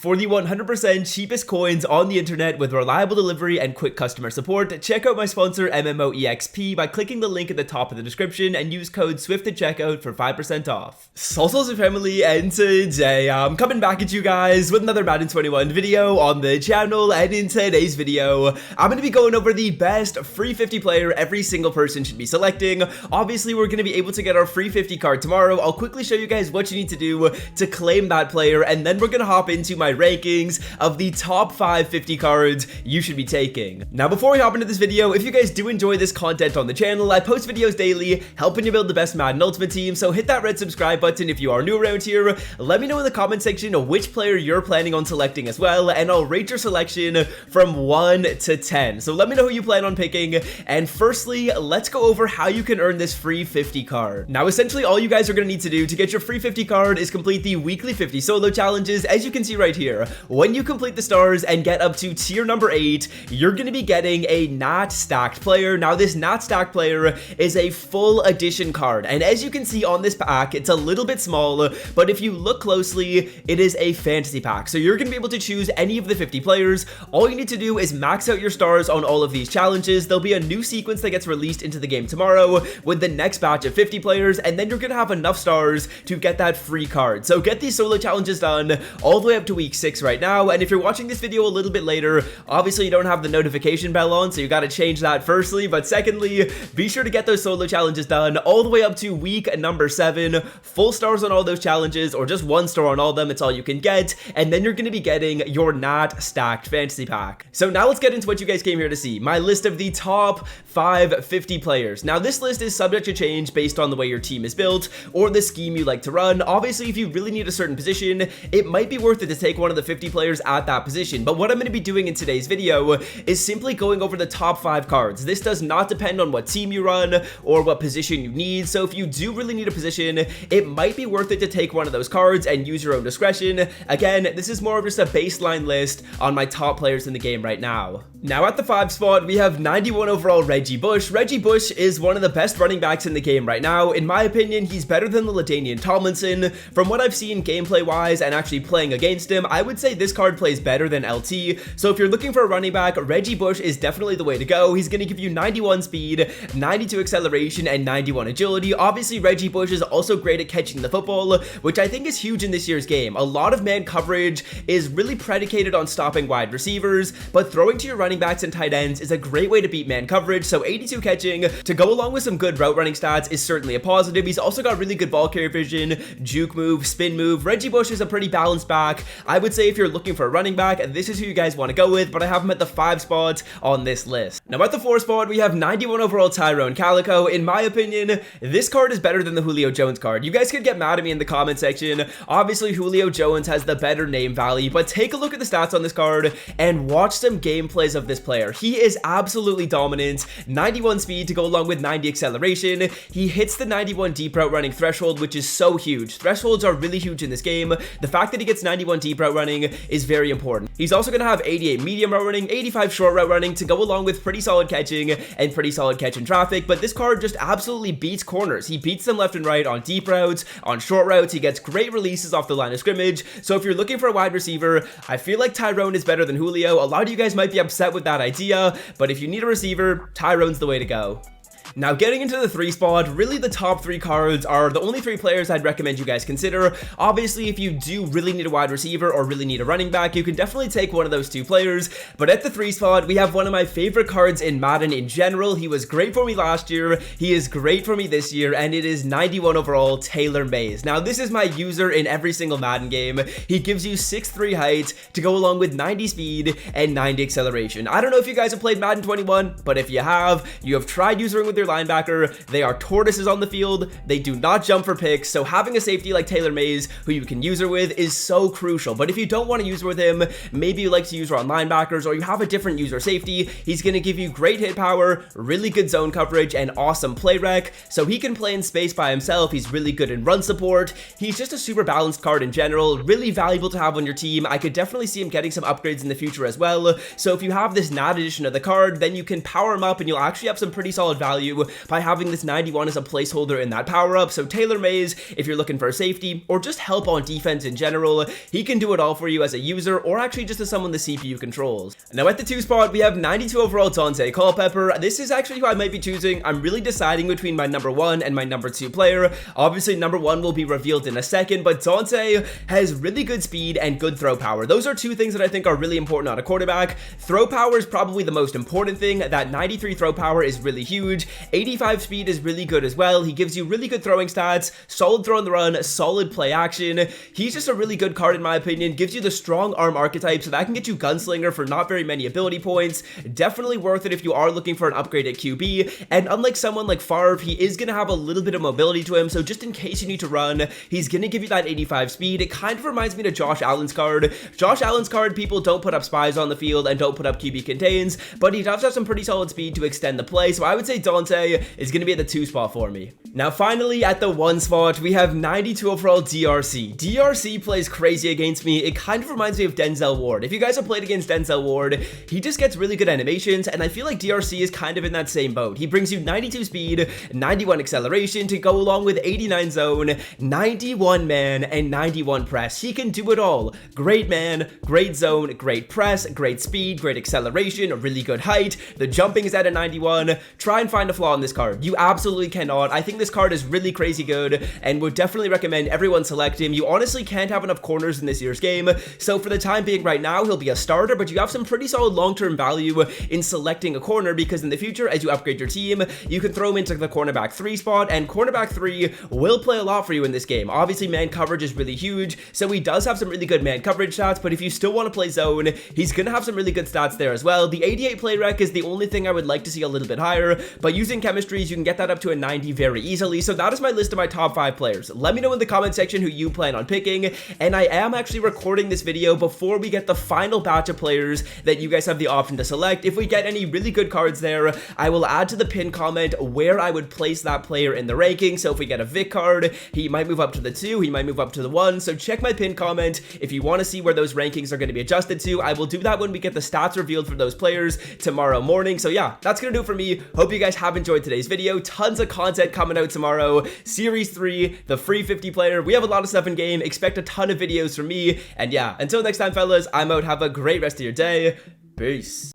For the 100% cheapest coins on the internet with reliable delivery and quick customer support, check out my sponsor MMOEXP by clicking the link at the top of the description and use code SWIFT at checkout for 5% off. Salsals and family, and today I'm coming back at you guys with another Madden 21 video on the channel, and in today's video I'm going to be going over the best free 50 player every single person should be selecting. Obviously we're going to be able to get our free 50 card tomorrow. I'll quickly show you guys what you need to do to claim that player, and then we're going to hop into my rankings of the top 5 50 cards you should be taking. Now before we hop into this video, if you guys do enjoy this content on the channel, I post videos daily helping you build the best Madden Ultimate team, so hit that red subscribe button if you are new around here. Let me know in the comment section which player you're planning on selecting as well, and I'll rate your selection from 1 to 10. So let me know who you plan on picking, and firstly, let's go over how you can earn this free 50 card. Now essentially all you guys are going to need to do to get your free 50 card is complete the weekly 50 solo challenges, as you can see right here. When you complete the stars and get up to tier number 8, you're going to be getting a not stacked player. Now this not stacked player is a full edition card, and as you can see on this pack, it's a little bit small, but if you look closely, it is a fantasy pack. So you're going to be able to choose any of the 50 players. All you need to do is max out your stars on all of these challenges. There'll be a new sequence that gets released into the game tomorrow with the next batch of 50 players, and then you're going to have enough stars to get that free card. So get these solo challenges done all the way up to week 6 right now, and if you're watching this video a little bit later, obviously you don't have the notification bell on, so you got to change that firstly, but secondly, be sure to get those solo challenges done all the way up to week number 7, full stars on all those challenges, or just 1 star on all of them, it's all you can get, and then you're going to be getting your not stacked fantasy pack. So now let's get into what you guys came here to see, my list of the top 5 50 players. Now this list is subject to change based on the way your team is built or the scheme you like to run. Obviously if you really need a certain position, it might be worth it to take one of the 50 players at that position, but what I'm going to be doing in today's video is simply going over the top 5 cards. This does not depend on what team you run or what position you need, so if you do really need a position, it might be worth it to take one of those cards and use your own discretion. Again, this is more of just a baseline list on my top players in the game right now. Now at the 5 spot, we have 91 overall Reggie Bush. Reggie Bush is one of the best running backs in the game right now. In my opinion, he's better than the LaDainian Tomlinson. From what I've seen gameplay wise and actually playing against him, I would say this card plays better than LT. So if you're looking for a running back, Reggie Bush is definitely the way to go. He's going to give you 91 speed, 92 acceleration, and 91 agility. Obviously, Reggie Bush is also great at catching the football, which I think is huge in this year's game. A lot of man coverage is really predicated on stopping wide receivers, but throwing to your running backs and tight ends is a great way to beat man coverage. So 82 catching to go along with some good route running stats is certainly a positive. He's also got really good ball carrier vision, juke move, spin move. Reggie Bush is a pretty balanced back. I would say if you're looking for a running back, this is who you guys want to go with, but I have him at the 5 spot on this list. Now at the 4 spot, we have 91 overall Tyrone Calico. In my opinion, this card is better than the Julio Jones card. You guys could get mad at me in the comment section. Obviously Julio Jones has the better name value, but take a look at the stats on this card and watch some gameplays of this player. He is absolutely dominant. 91 speed to go along with 90 acceleration. He hits the 91 deep route running threshold, which is so huge. Thresholds are really huge in this game. The fact that he gets 91 deep route running is very important. He's also going to have 88 medium route running, 85 short route running to go along with pretty solid catching and pretty solid catch in traffic, but this card just absolutely beats corners. He beats them left and right on deep routes, on short routes. He gets great releases off the line of scrimmage. So if you're looking for a wide receiver, I feel like Tyrone is better than Julio. A lot of you guys might be upset with that idea, but if you need a receiver, Tyrone's the way to go. Now getting into the 3 spot, really the top 3 cards are the only 3 players I'd recommend you guys consider. Obviously if you do really need a wide receiver or really need a running back, you can definitely take one of those 2 players, but at the 3 spot we have one of my favorite cards in Madden in general. He was great for me last year, he is great for me this year, and it is 91 overall Taylor Mays. Now this is my user in every single Madden game. He gives you 6'3" height to go along with 90 speed and 90 acceleration. I don't know if you guys have played Madden 21, but if you have tried using with your linebacker. They are tortoises on the field. They do not jump for picks, so having a safety like Taylor Mays who you can use her with is so crucial. But if you don't want to use her with him, maybe you like to use her on linebackers or you have a different user safety, he's going to give you great hit power, really good zone coverage, and awesome play rec. So he can play in space by himself. He's really good in run support. He's just a super balanced card in general, really valuable to have on your team. I could definitely see him getting some upgrades in the future as well. So if you have this NAD edition of the card, then you can power him up and you'll actually have some pretty solid value you by having this 91 as a placeholder in that power-up. So Taylor Mays, if you're looking for safety or just help on defense in general, he can do it all for you as a user or actually just as someone the CPU controls. Now at the 2 spot, we have 92 overall Dante Culpepper. This is actually who I might be choosing. I'm really deciding between my number 1 and my number 2 player. Obviously, number 1 will be revealed in a second, but Dante has really good speed and good throw power. Those are 2 things that I think are really important on a quarterback. Throw power is probably the most important thing. That 93 throw power is really huge. 85 speed is really good as well. He gives you really good throwing stats, solid throw on the run, solid play action. He's just a really good card in my opinion. Gives you the strong arm archetype, so that can get you gunslinger for not very many ability points. Definitely worth it if you are looking for an upgrade at QB. And unlike someone like Favre, he is going to have a little bit of mobility to him, so just in case you need to run, he's going to give you that 85 speed. It kind of reminds me to Josh Allen's card. Josh Allen's card, people don't put up spies on the field and don't put up QB contains, but he does have some pretty solid speed to extend the play, so I would say Dante is going to be at the 2 spot for me. Now finally, at the 1 spot, we have 92 overall DRC. DRC plays crazy against me. It kind of reminds me of Denzel Ward. If you guys have played against Denzel Ward, he just gets really good animations, and I feel like DRC is kind of in that same boat. He brings you 92 speed, 91 acceleration to go along with 89 zone, 91 man, and 91 press. He can do it all. Great man, great zone, great press, great speed, great acceleration, a really good height. The jumping is at a 91. Try and find a flaw in this card. You absolutely cannot. I think this card is really crazy good and would definitely recommend everyone select him. You honestly can't have enough corners in this year's game, so for the time being right now, he'll be a starter, but you have some pretty solid long-term value in selecting a corner because in the future, as you upgrade your team, you can throw him into the cornerback 3 spot, and cornerback 3 will play a lot for you in this game. Obviously, man coverage is really huge, so he does have some really good man coverage stats, but if you still want to play zone, he's going to have some really good stats there as well. The 88 play rec is the only thing I would like to see a little bit higher, but using chemistries, you can get that up to a 90 very easily. So that is my list of my top 5 players. Let me know in the comment section who you plan on picking, and I am actually recording this video before we get the final batch of players that you guys have the option to select. If we get any really good cards there, I will add to the pin comment where I would place that player in the ranking. So if we get a Vic card, he might move up to the 2, he might move up to the 1, so check my pin comment if you want to see where those rankings are going to be adjusted to. I will do that when we get the stats revealed for those players tomorrow morning. So yeah, that's gonna do it for me. Hope you guys have enjoyed today's video. Tons of content coming out tomorrow. Series 3, the free 50 player. We have a lot of stuff in game. Expect a ton of videos from me. And yeah, until next time, fellas, I'm out. Have a great rest of your day. Peace.